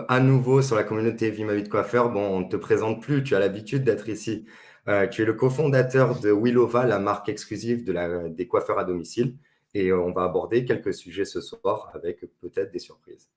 à nouveau sur la communauté Vie ma vie de coiffeur. Bon, on ne te présente plus, tu as l'habitude d'être ici. Tu es le cofondateur de Willova, la marque exclusive des coiffeurs à domicile. Et on va aborder quelques sujets ce soir avec peut-être des surprises.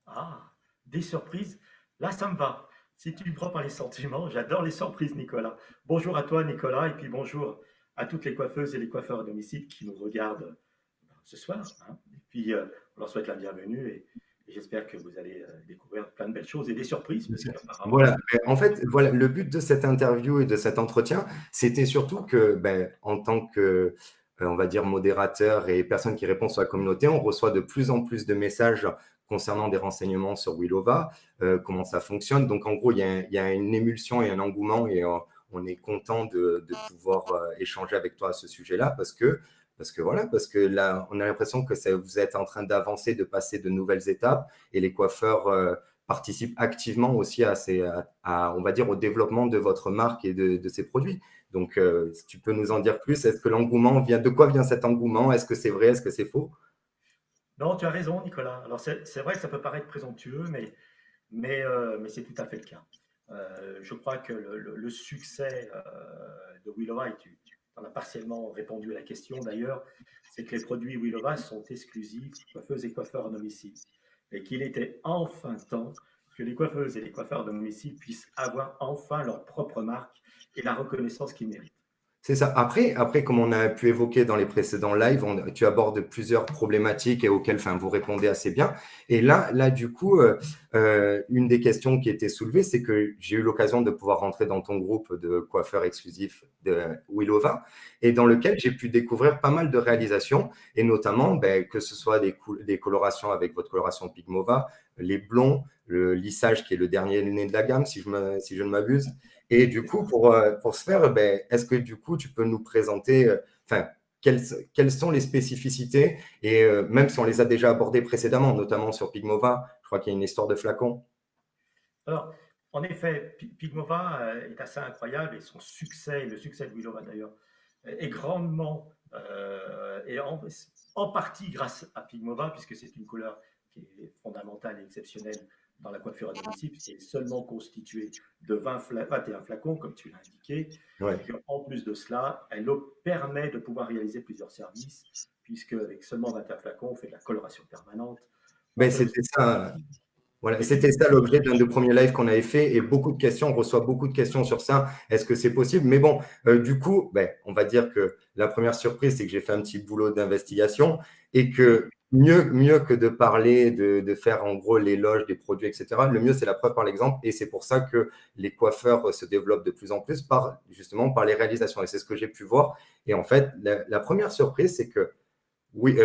Ah, des surprises. Là, ça me va. Si tu me prends par les sentiments, j'adore les surprises, Nicolas. Bonjour à toi, Nicolas, et puis bonjour à toutes les coiffeuses et les coiffeurs à domicile qui nous regardent ce soir, hein. Et puis, on leur souhaite la bienvenue et j'espère que vous allez découvrir plein de belles choses et des surprises, parce qu'apparemment, Voilà. En fait, voilà, le but de cette interview et de cet entretien, c'était surtout que, en tant que, on va dire, modérateur et personne qui répond sur la communauté, on reçoit de plus en plus de messages concernant des renseignements sur Willova, comment ça fonctionne. Donc, en gros, il y a une émulsion et un engouement et on est content de pouvoir échanger avec toi à ce sujet-là parce que là, on a l'impression que vous êtes en train d'avancer, de passer de nouvelles étapes et les coiffeurs participe activement aussi on va dire, au développement de votre marque et de ses produits. Donc, si tu peux nous en dire plus, est-ce que l'engouement de quoi vient cet engouement? Est-ce que c'est vrai? Est-ce que c'est faux? non, tu as raison, Nicolas. Alors, c'est vrai que ça peut paraître présomptueux, mais c'est tout à fait le cas. Je crois que le succès de Willova, et tu en as partiellement répondu à la question d'ailleurs, c'est que les produits Willova sont exclusifs coiffeuses et coiffeurs à domicile. Et qu'il était enfin temps que les coiffeuses et les coiffeurs à domicile puissent avoir enfin leur propre marque et la reconnaissance qu'ils méritent. C'est ça. Après, comme on a pu évoquer dans les précédents lives, tu abordes plusieurs problématiques et auxquelles vous répondez assez bien. Et là du coup, une des questions qui était soulevée, c'est que j'ai eu l'occasion de pouvoir rentrer dans ton groupe de coiffeurs exclusifs de Willova et dans lequel j'ai pu découvrir pas mal de réalisations et notamment que ce soit des colorations avec votre coloration Pigmova, les blonds, le lissage qui est le dernier né de la gamme, si je ne m'abuse. Et du C'est coup, ça. pour ce faire, est-ce que du coup, tu peux nous présenter, quelles sont les spécificités et même si on les a déjà abordées précédemment, notamment sur Pigmova, je crois qu'il y a une histoire de flacon. Alors, en effet, Pigmova est assez incroyable et son succès, le succès de Willova d'ailleurs, est grandement et en partie grâce à Pigmova, puisque c'est une couleur qui est fondamentale et exceptionnelle dans la coiffure à domicile, puisqu'elle est seulement constituée de 21 flacons, comme tu l'as indiqué, et Ouais. qu'en plus de cela, elle permet de pouvoir réaliser plusieurs services, puisque avec seulement 21 flacons, on fait de la coloration permanente, on Ben, fait aussi c'était ça. Voilà, et puis c'était ça l'objet d'un des premiers lives qu'on avait fait et beaucoup de questions, on reçoit beaucoup de questions sur ça. Est-ce que c'est possible? Mais bon, du coup, on va dire que la première surprise, c'est que j'ai fait un petit boulot d'investigation et que oui, mieux que de parler, de faire en gros l'éloge des produits, etc., le mieux, c'est la preuve par l'exemple et c'est pour ça que les coiffeurs se développent de plus en plus justement par les réalisations et c'est ce que j'ai pu voir. Et en fait, la première surprise, c'est que oui,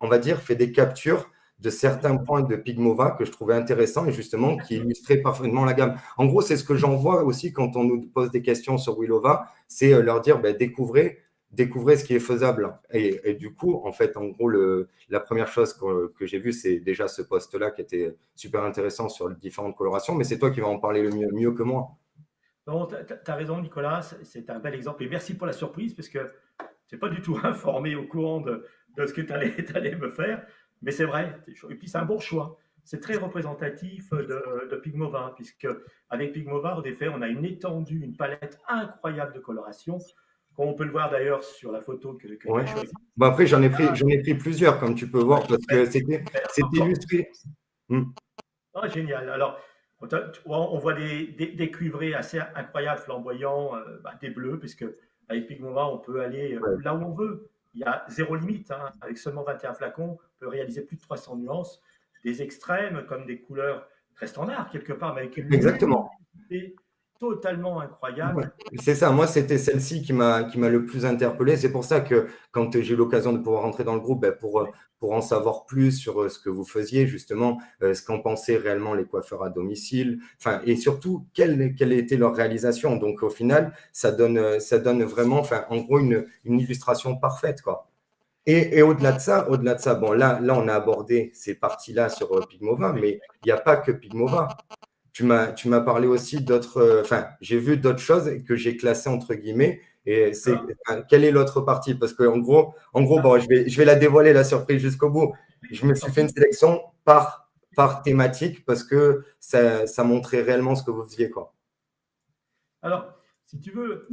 on va dire, fait des captures de oui, certains points de Pigmova que je trouvais intéressants et justement qui exactement. illustraient parfaitement la gamme. En gros, c'est ce que j'en vois aussi quand on nous pose des questions sur Willova, c'est leur dire découvrez ce qui est faisable. Et du coup, en fait, en gros, la première chose que j'ai vue, c'est déjà ce post-là qui était super intéressant sur les différentes colorations, mais c'est toi qui vas en parler le mieux que moi. Non, tu as raison, Nicolas, c'est un bel exemple. Et merci pour la surprise, parce que je n'étais pas du tout informé au courant de ce que tu allais, me faire. Mais c'est vrai. Et puis, c'est un bon choix. C'est très représentatif de Pigmova, puisque avec Pigmova, en effet, on a une étendue, une palette incroyable de coloration, comme on peut le voir d'ailleurs sur la photo que tu Ouais. as choisie. Bon, après, j'en ai pris plusieurs, comme tu peux voir, Ouais. parce que c'était illustré. Hmm. Ah, génial. Alors, on voit des cuivrés assez incroyables, flamboyants, des bleus, puisque avec Pigmova, on peut aller Ouais. là où on veut. Il y a zéro limite, hein. Avec seulement 21 flacons, on peut réaliser plus de 300 nuances, des extrêmes comme des couleurs très standards quelque part, mais avec une Exactement. luminosité totalement Ouais, incroyable. c'est ça. Moi, c'était celle-ci qui m'a le plus interpellé. C'est pour ça que quand j'ai eu l'occasion de pouvoir rentrer dans le groupe, Oui, pour en savoir plus sur ce que vous faisiez, justement, ce qu'en pensaient réellement les coiffeurs à domicile, enfin, et surtout, quelle était leur réalisation. Donc, au final, ça donne vraiment, enfin, en gros, une illustration parfaite, quoi. Et au-delà de ça, bon, là, on a abordé ces parties-là sur Pigmova, oui. mais il n'y a pas que Pigmova. Tu m'as parlé aussi d'autres, enfin, j'ai vu d'autres choses que j'ai classées entre guillemets. Et D'accord. quelle est l'autre partie? Parce que en gros, Ah, bon, je vais la dévoiler la surprise jusqu'au bout. oui, Je me tant suis fait une pis. sélection par par thématique parce que ça montrait réellement ce que vous faisiez, quoi. Alors, si tu veux,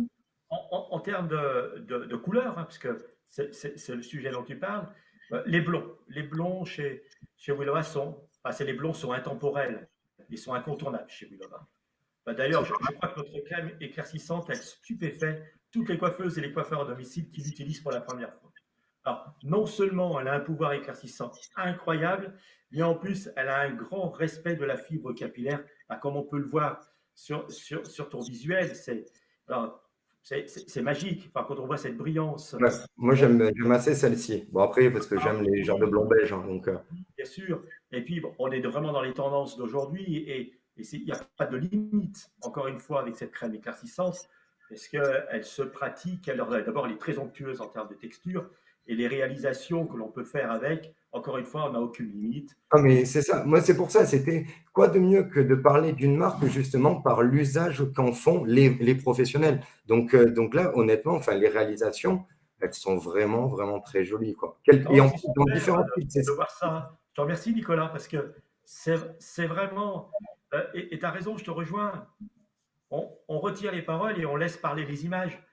en termes de couleurs, hein, parce que c'est le sujet dont tu parles, les blonds chez Willova les blonds sont intemporels, ils sont incontournables chez Willova. D'ailleurs, je crois que notre crème éclaircissante, elle stupéfait toutes les coiffeuses et les coiffeurs à domicile qui l'utilisent pour la première fois. Alors, non seulement elle a un pouvoir éclaircissant incroyable, mais en plus, elle a un grand respect de la fibre capillaire. Comme on peut le voir sur ton visuel, c'est magique. Enfin, quand on voit cette brillance. Ouais. Moi, j'aime assez celle-ci. Bon, après, parce que j'aime les genres de Oui, blanc beige, hein, donc. bien sûr. Et puis, bon, on est vraiment dans les tendances d'aujourd'hui et il n'y a pas de limite, encore une fois, avec cette crème éclaircissante, parce qu'elle se pratique. D'abord, elle est très onctueuse en termes de texture et les réalisations que l'on peut faire avec, encore une fois, on n'a aucune limite. Ah, mais c'est ça. Moi, c'est pour ça. C'était quoi de mieux que de parler d'une marque justement par l'usage qu'en font les professionnels. Donc là, honnêtement, enfin, les réalisations, elles sont vraiment, vraiment très jolies, quoi. Et Non, en c'est plus, dans super différents styles. de voir ça. Je te remercie, Nicolas, parce que c'est vraiment. Et tu as raison, je te rejoins. On retire les paroles et on laisse parler les images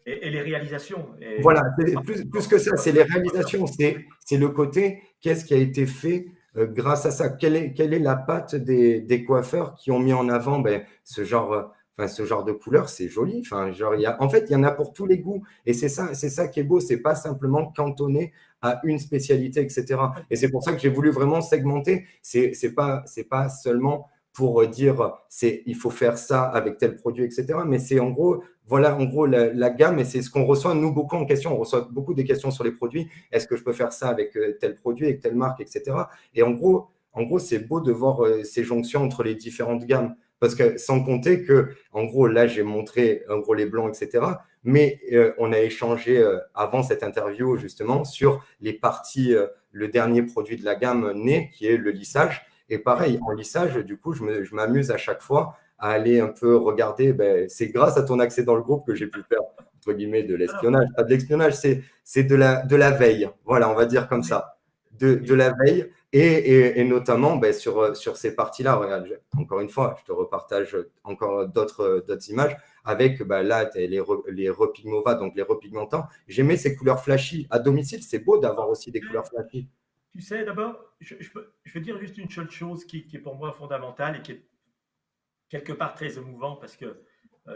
et les réalisations. Voilà, plus que ça, c'est les réalisations, c'est le côté, qu'est-ce qui a été fait grâce à ça? Quelle est la patte des coiffeurs qui ont mis en avant enfin, ce genre de couleur? C'est joli. Enfin, genre, en fait, il y en a pour tous les goûts. Et c'est ça qui est beau. C'est pas simplement cantonné à une spécialité, etc. Et c'est pour ça que j'ai voulu vraiment segmenter. C'est pas seulement pour dire il faut faire ça avec tel produit, etc. Mais c'est en gros, voilà en gros la gamme et c'est ce qu'on reçoit nous beaucoup en question. On reçoit beaucoup des questions sur les produits. Est-ce que je peux faire ça avec tel produit, avec telle marque, etc. Et en gros c'est beau de voir ces jonctions entre les différentes gammes. Parce que sans compter que, en gros, là, j'ai montré en gros les blancs, etc. Mais on a échangé avant cette interview justement sur les parties, le dernier produit de la gamme né, qui est le lissage. Et pareil, en lissage, du coup, je m'amuse à chaque fois à aller un peu regarder. Ben, c'est grâce à ton accès dans le groupe que j'ai pu faire, entre guillemets, de l'espionnage. Pas de l'espionnage, c'est de la veille. Voilà, on va dire comme ça. De la veille. Et notamment ben, sur ces parties-là, regarde, encore une fois, je te repartage encore d'autres images avec ben, là, les repigmovas, donc les repigmentants. J'aimais ces couleurs flashy. À domicile, c'est beau d'avoir aussi des couleurs flashy. Tu sais, d'abord, je veux dire juste une seule chose qui est pour moi fondamentale et qui est quelque part très émouvant parce que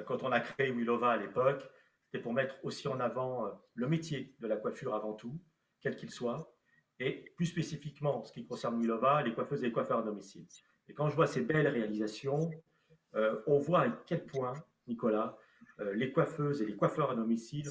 quand on a créé Willova à l'époque, c'était pour mettre aussi en avant le métier de la coiffure avant tout, quel qu'il soit, et plus spécifiquement, ce qui concerne Willova, les coiffeuses et les coiffeurs à domicile. Et quand je vois ces belles réalisations, on voit à quel point, Nicolas, les coiffeuses et les coiffeurs à domicile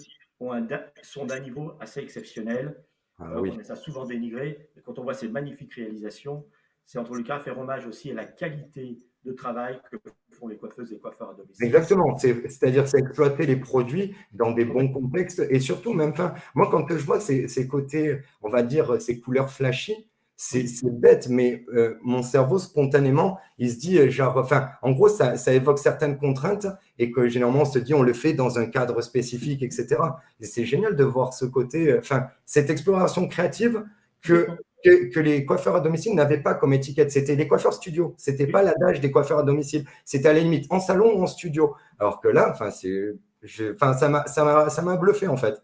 sont d'un niveau assez exceptionnel. Ah, On oui. les a souvent dénigrés. Et quand on voit ces magnifiques réalisations, c'est en tous les cas faire hommage aussi à la qualité de travail que font les coiffeuses et coiffeurs à domicile. Exactement, c'est-à-dire c'est exploiter les produits dans des bons contextes et surtout même, enfin, moi quand je vois ces côtés, on va dire ces couleurs flashy, c'est Oui, bête, mais mon cerveau spontanément, il se dit genre, enfin, en gros ça évoque certaines contraintes et que généralement on se dit on le fait dans un cadre spécifique, etc. Et c'est génial de voir ce côté, enfin, cette exploration créative que complètement. que les coiffeurs à domicile n'avaient pas comme étiquette. C'était les coiffeurs studio. C'était pas Oui. l'adage des coiffeurs à domicile. C'était à la limite en salon ou en studio. Alors que là, enfin, ça m'a bluffé en fait.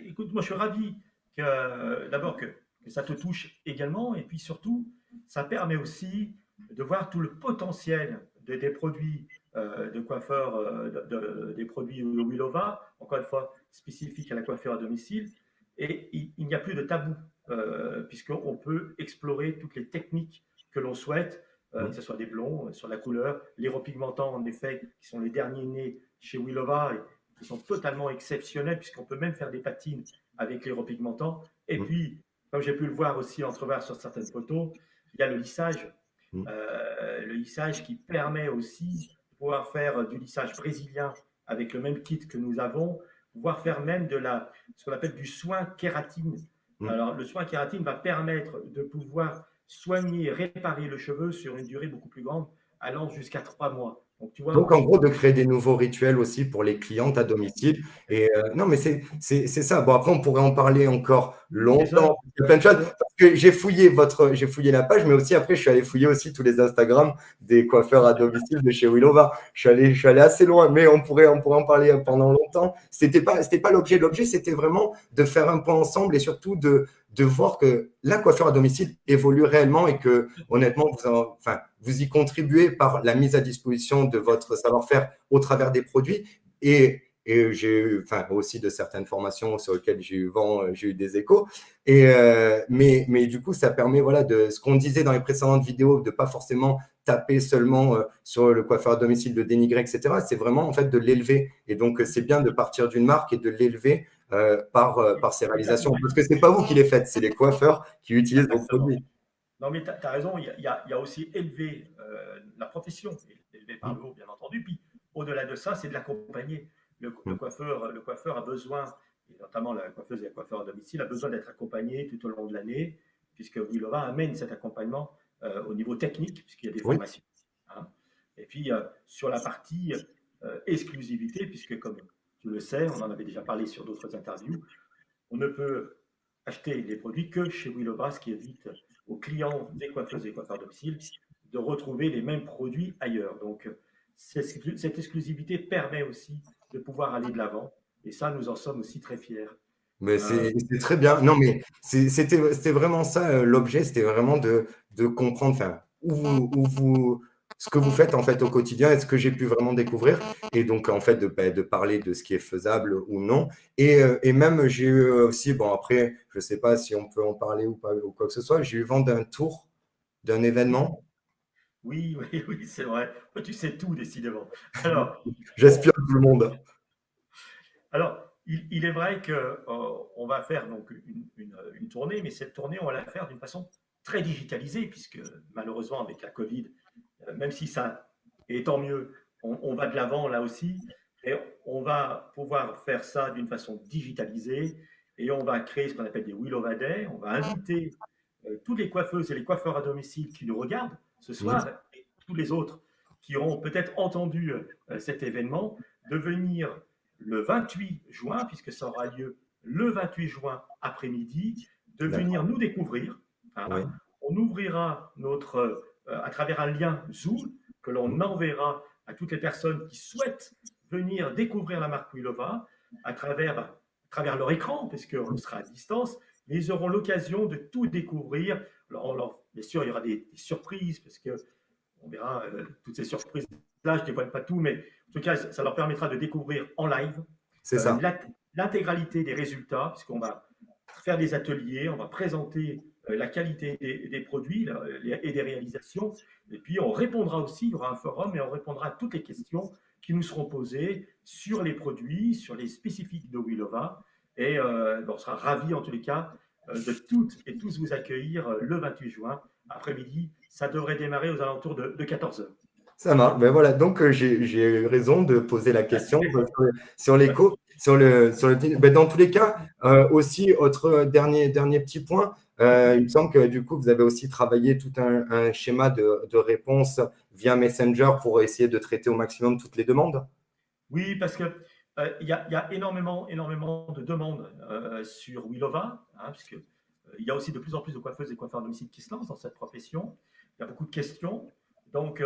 Écoute, moi je suis ravi d'abord que ça te touche également, et puis surtout, ça permet aussi de voir tout le potentiel des produits de coiffeurs, des produits Willova, encore une fois spécifiques à la coiffure à domicile, et il n'y a plus de tabou, puisqu'on peut explorer toutes les techniques que l'on souhaite, que ce soit des blonds, sur la couleur, les repigmentants, en effet, qui sont les derniers nés chez Willova, qui sont totalement exceptionnels, puisqu'on peut même faire des patines avec les repigmentants. Et puis, comme j'ai pu le voir aussi, entrevoir sur certaines photos, il y a le lissage qui permet aussi de pouvoir faire du lissage brésilien avec le même kit que nous avons, pouvoir faire même ce qu'on appelle du soin kératine. Alors, le soin kératine va permettre de pouvoir soigner, réparer le cheveu sur une durée beaucoup plus grande, allant jusqu'à 3 mois. Donc, tu vois, Donc, en gros, de créer des nouveaux rituels aussi pour les clientes à domicile. Et non, mais c'est ça. Bon, après, on pourrait en parler encore des heures. longtemps. Il y a plein de choses. Parce que j'ai fouillé la page, mais aussi après, je suis allé fouiller aussi tous les Instagram des coiffeurs à domicile de chez Willova. Je suis allé assez loin, mais on pourrait en parler pendant longtemps. C'était pas l'objet. L'objet, c'était vraiment de faire un point ensemble et surtout de voir que la coiffure à domicile évolue réellement et que, honnêtement, enfin, vous y contribuez par la mise à disposition de votre savoir-faire au travers des produits. Et j'ai eu enfin, aussi de certaines formations sur lesquelles j'ai eu vent, j'ai eu des échos. Mais du coup, ça permet, voilà, de ce qu'on disait dans les précédentes vidéos, de ne pas forcément taper seulement sur le coiffeur à domicile, de dénigrer, etc. C'est vraiment en fait de l'élever. Et donc, c'est bien de partir d'une marque et de l'élever par ses réalisations. Parce que ce n'est pas vous qui les faites, c'est les coiffeurs qui utilisent vos Exactement. produits. Non, mais tu as raison, il y a aussi élevé la profession, élevé par le haut, bien entendu. Puis, au-delà de ça, c'est de l'accompagner. Le coiffeur a besoin, et notamment la coiffeuse et le coiffeur à domicile, a besoin d'être accompagné tout au long de l'année, puisque Willova amène cet accompagnement au niveau technique, puisqu'il y a des Oui, formations. Hein. Et puis, sur la partie exclusivité, puisque comme tu le sais, on en avait déjà parlé sur d'autres interviews, on ne peut acheter les produits que chez Willova, ce qui évite aux clients des coiffeuses et coiffeurs à domicile de retrouver les mêmes produits ailleurs. Donc, cette exclusivité permet aussi de pouvoir aller de l'avant. Et ça, nous en sommes aussi très fiers. mais Euh, c'est très bien. Non, mais c'était vraiment ça, l'objet, c'était vraiment de comprendre enfin, ce que vous faites en fait au quotidien et ce que j'ai pu vraiment découvrir. Et donc, en fait, de parler de ce qui est faisable ou non. Et même, j'ai eu aussi, bon, après, je ne sais pas si on peut en parler ou pas, ou quoi que ce soit, j'ai eu vent d'un tour, d'un événement. oui, oui, oui, c'est vrai. Tu sais tout, décidément. Alors, J'aspire tout le monde. il est vrai qu'on va faire donc une tournée, mais cette tournée, on va la faire d'une façon très digitalisée, puisque malheureusement, avec la Covid, même si ça est tant mieux, on va de l'avant là aussi, et on va pouvoir faire ça d'une façon digitalisée, et on va créer ce qu'on appelle des Willova Day, on va inviter toutes les coiffeuses et les coiffeurs à domicile qui nous regardent ce Mm. soir, et tous les autres qui auront peut-être entendu cet événement, de venir le 28 juin, puisque ça aura lieu le 28 juin après-midi, de venir D'accord. nous découvrir. Oui. Hein. On ouvrira à travers un lien Zoom que l'on Mm. enverra à toutes les personnes qui souhaitent venir découvrir la marque Willova à travers leur écran, puisqu'on sera à distance, mais ils auront l'occasion de tout découvrir. Alors, bien sûr, il y aura des surprises, parce que on verra toutes ces surprises-là, je ne dévoile pas tout, mais en tout cas, ça leur permettra de découvrir en live C'est ça. l'intégralité des résultats, puisqu'on va faire des ateliers, on va présenter la qualité des produits et des réalisations, et puis on répondra aussi, il y aura un forum, et on répondra à toutes les questions qui nous seront posées sur les produits, sur les spécifiques de Willova, et on sera ravis en tous les cas de toutes et tous vous accueillir le 28 juin après-midi. Ça devrait démarrer aux alentours de 14 heures. Ça marche. Ben voilà, donc j'ai eu raison de poser la question sur l'écho, ben, dans tous les cas, aussi, autre dernier petit point, il me semble que du coup, vous avez aussi travaillé tout un schéma de réponse via Messenger pour essayer de traiter au maximum toutes les demandes. Oui, parce que il y a énormément de demandes sur Willova, hein, puisque il y a aussi de plus en plus de coiffeuses et coiffeurs à domicile qui se lancent dans cette profession. Il y a beaucoup de questions. Donc,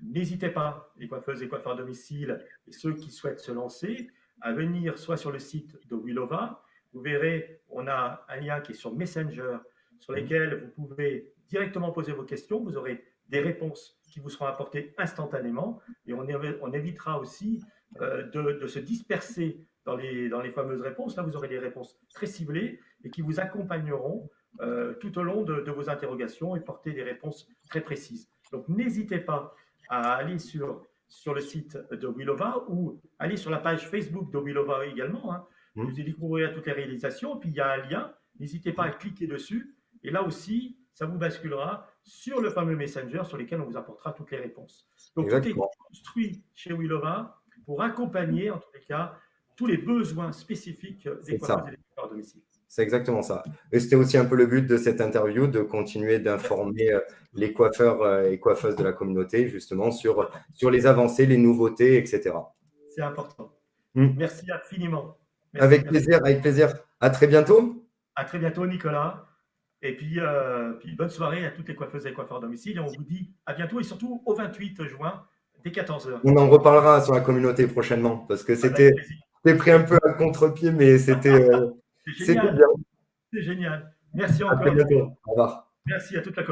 n'hésitez pas, les coiffeuses et coiffeurs à domicile et ceux qui souhaitent se lancer, à venir soit sur le site de Willova. Vous verrez, on a un lien qui est sur Messenger, sur lequel vous pouvez directement poser vos questions. Vous aurez des réponses qui vous seront apportées instantanément. Et on évitera aussi de se disperser dans les fameuses réponses. Là, vous aurez des réponses très ciblées et qui vous accompagneront tout au long de vos interrogations et porter des réponses très précises. Donc, n'hésitez pas à aller sur le site de Willova ou aller sur la page Facebook de Willova également. Hein. Vous Hmm. découvrirez toutes les réalisations. Puis, il y a un lien. N'hésitez pas à cliquer dessus. Et là aussi, ça vous basculera sur le fameux Messenger sur lequel on vous apportera toutes les réponses. Donc, tout est Exactement, construit chez Willova pour accompagner, en tous les cas, tous les besoins spécifiques des c'est coiffeuses ça. et des coiffeurs à domicile. C'est exactement ça. Et c'était aussi un peu le but de cette interview, de continuer d'informer les coiffeurs et coiffeuses de la communauté, justement, sur les avancées, les nouveautés, etc. C'est important. Hmm. Merci infiniment. Merci, Avec merci. plaisir, avec plaisir. À très bientôt. À très bientôt, Nicolas. Et puis bonne soirée à toutes les coiffeuses et coiffeurs à domicile. Et on vous dit à bientôt et surtout au 28 juin, dès 14 heures. On en reparlera sur la communauté prochainement parce que Avec plaisir. c'était pris un peu à contre-pied, mais c'était C'est bien. génial. C'est génial. Merci À très encore, Nicolas. bientôt. Au revoir. Merci à toute la